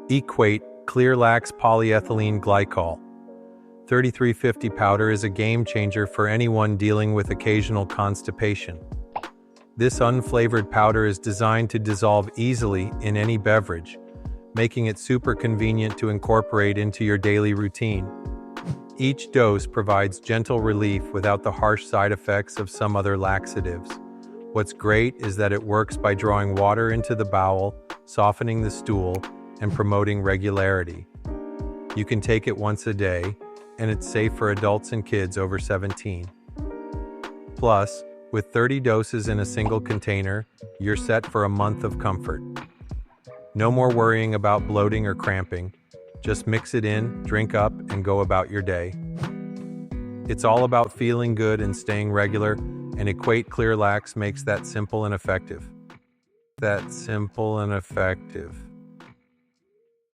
Equate ClearLax Polyethylene Glycol. 3350 powder is a game changer for anyone dealing with occasional constipation. This unflavored powder is designed to dissolve easily in any beverage, making it super convenient to incorporate into your daily routine. Each dose provides gentle relief without the harsh side effects of some other laxatives. What's great is that it works by drawing water into the bowel, softening the stool, and promoting regularity. You can take it once a day, and it's safe for adults and kids over 17. Plus, with 30 doses in a single container, you're set for a month of comfort. No more worrying about bloating or cramping. Just mix it in, drink up, and go about your day. It's all about feeling good and staying regular, and Equate ClearLax makes that simple and effective.